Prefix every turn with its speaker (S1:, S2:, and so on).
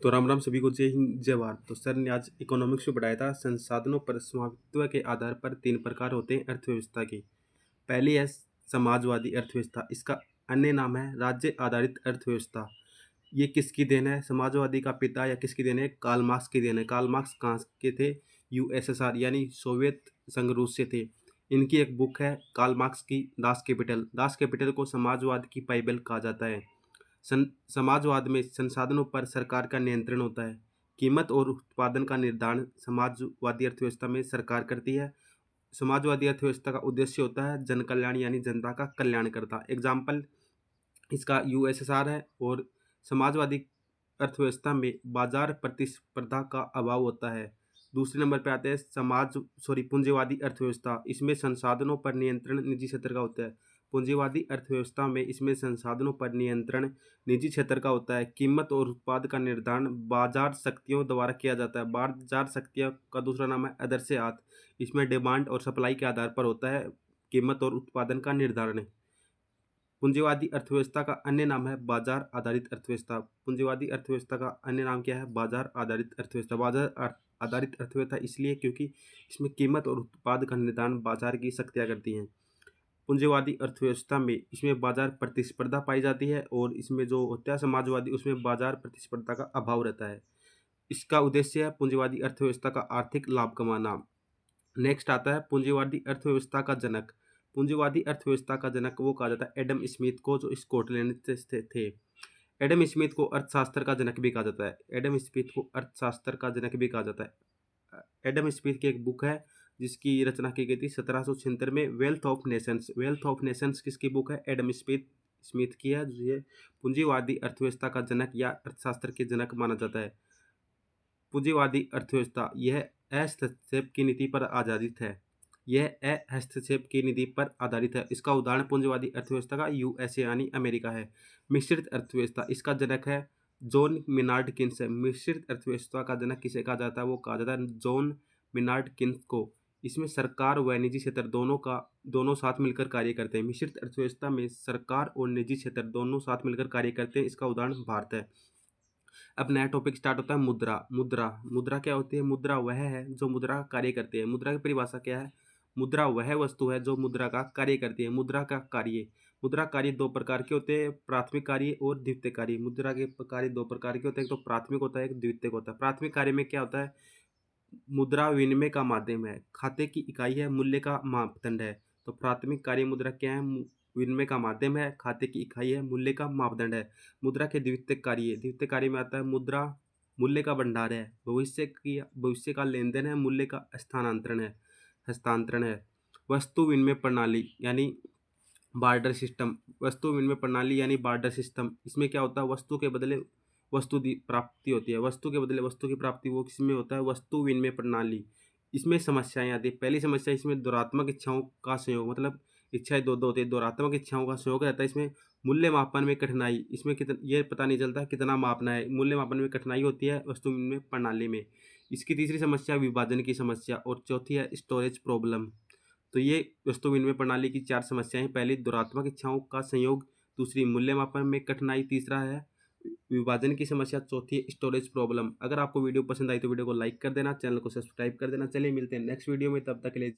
S1: तो राम राम सभी को, जय हिंद जय भारत। तो सर ने आज इकोनॉमिक्स में पढ़ाया था, संसाधनों पर स्वामित्व के आधार पर तीन प्रकार होते हैं अर्थव्यवस्था के। पहली है समाजवादी अर्थव्यवस्था, इसका अन्य नाम है राज्य आधारित अर्थव्यवस्था। ये किसकी देन है? समाजवादी का पिता या किसकी देन है? कार्ल मार्क्स की देन है। कार्ल मार्क्स कहाँ के थे? यूएसएसआर यानी सोवियत संघ रूस से थे। इनकी एक बुक है कार्ल मार्क्स की, दास कैपिटल। दास कैपिटल को समाजवाद की बाइबल कहा जाता है। समाजवाद में संसाधनों पर सरकार का नियंत्रण होता है। कीमत और उत्पादन का निर्धारण समाजवादी अर्थव्यवस्था में सरकार करती है। समाजवादी अर्थव्यवस्था का उद्देश्य होता है जन कल्याण यानी जनता का कल्याण करता। एग्जाम्पल इसका यूएसएसआर है। और समाजवादी अर्थव्यवस्था में बाजार प्रतिस्पर्धा का अभाव होता है। दूसरे नंबर पे आते हैं पूंजीवादी अर्थव्यवस्था। इसमें संसाधनों पर नियंत्रण निजी क्षेत्र का होता है। पूंजीवादी अर्थव्यवस्था में इसमें संसाधनों पर नियंत्रण निजी क्षेत्र का होता है। कीमत और उत्पाद का निर्धारण बाजार शक्तियों द्वारा किया जाता है। बाजार शक्तियों का दूसरा नाम है आदर्शवाद। इसमें डिमांड और सप्लाई के आधार पर होता है कीमत और उत्पादन का निर्धारण। पूंजीवादी अर्थव्यवस्था का अन्य नाम है बाजार आधारित अर्थव्यवस्था। पूंजीवादी अर्थव्यवस्था का अन्य नाम क्या है? बाजार आधारित अर्थव्यवस्था। आधारित अर्थव्यवस्था इसलिए क्योंकि इसमें कीमत और उत्पाद का निर्धारण बाजार की शक्तियाँ करती हैं। पूंजीवादी अर्थव्यवस्था में इसमें बाजार प्रतिस्पर्धा पाई जाती है, और इसमें जो होता है समाजवादी, उसमें बाजार प्रतिस्पर्धा का अभाव रहता है। इसका उद्देश्य है पूंजीवादी अर्थव्यवस्था का आर्थिक लाभ कमाना। नेक्स्ट आता है पूंजीवादी अर्थव्यवस्था का जनक। पूंजीवादी अर्थव्यवस्था का जनक वो कहा जाता है एडम स्मिथ को, जो स्कॉटलैंड से थे। एडम स्मिथ को अर्थशास्त्र का जनक भी कहा जाता है। एडम स्मिथ को अर्थशास्त्र का जनक भी कहा जाता है। एडम स्मिथ की एक बुक है जिसकी रचना की गई थी 1776 में, wealth of Nations. Wealth of Nations किसकी बुक है? एडम स्मिथ स्मिथ की है, जो ये पूंजीवादी अर्थव्यवस्था का जनक या अर्थशास्त्र के जनक माना जाता है। पूंजीवादी अर्थव्यवस्था यह हस्तक्षेप की नीति पर आधारित है। यह हस्तक्षेप की नीति पर आधारित है। इसका उदाहरण पूंजीवादी अर्थव्यवस्था का यूएसए यानी अमेरिका है। मिश्रित अर्थव्यवस्था, इसका जनक है जॉन मिनार्ड किन्स है। मिश्रित अर्थव्यवस्था का जनक किसे कहा जाता है? वो कहा जाता है जॉन मिनार्ड किन्स को। इसमें सरकार व निजी क्षेत्र दोनों साथ मिलकर कार्य करते हैं। मिश्रित अर्थव्यवस्था में सरकार और निजी क्षेत्र दोनों साथ मिलकर कार्य करते हैं। इसका उदाहरण भारत है। अब नया टॉपिक स्टार्ट होता है मुद्रा। मुद्रा क्या होती है? मुद्रा वह है जो मुद्रा का कार्य करती है। मुद्रा की परिभाषा क्या है? मुद्रा वह वस्तु है जो मुद्रा का कार्य करती है। मुद्रा कार्य दो प्रकार के होते हैं, प्राथमिक कार्य और द्वितीयक कार्य। मुद्रा के कार्य दो प्रकार के होते हैं, एक तो प्राथमिक होता है, एक द्वितीयक होता है। प्राथमिक कार्य में क्या होता है? मुद्रा विनिमय का माध्यम है, खाते की इकाई है, मूल्य का मापदंड है। तो प्राथमिक कार्य मुद्रा क्या है? विनिमय का माध्यम है, खाते की इकाई है, मूल्य का मापदंड है। मुद्रा के द्वितीय कार्य में आता है मुद्रा मूल्य का भंडार है, भविष्य का लेन देन है, मूल्य का हस्तांतरण है। वस्तु विनिमय प्रणाली यानी बार्टर सिस्टम। वस्तु विनिमय प्रणाली यानी बार्टर सिस्टम, इसमें क्या होता है? वस्तु के बदले वस्तु की प्राप्ति होती है। वस्तु के बदले वस्तु की प्राप्ति वो किसमें होता है? वस्तु विनिमय प्रणाली। इसमें समस्याएं आती है। पहली समस्या इसमें दुरात्मक इच्छाओं का संयोग, मतलब इच्छाएं दो होती है, दुरात्मक इच्छाओं का संयोग रहता है। इसमें मूल्य मापन में कठिनाई, इसमें कितना ये पता नहीं चलता कितना मापना है। मूल्य मापन में कठिनाई होती है वस्तु विनिमय प्रणाली में। इसकी तीसरी समस्या विभाजन की समस्या, और चौथी है स्टोरेज प्रॉब्लम। तो ये वस्तु विनिमय प्रणाली की चार समस्याएं। पहली दुरात्मक इच्छाओं का संयोग, दूसरी मूल्य मापन में कठिनाई, तीसरा है विभाजन की समस्या, चौथी स्टोरेज प्रॉब्लम। अगर आपको वीडियो पसंद आई तो वीडियो को लाइक कर देना, चैनल को सब्सक्राइब कर देना। चलिए मिलते हैं नेक्स्ट वीडियो में, तब तक के लिए।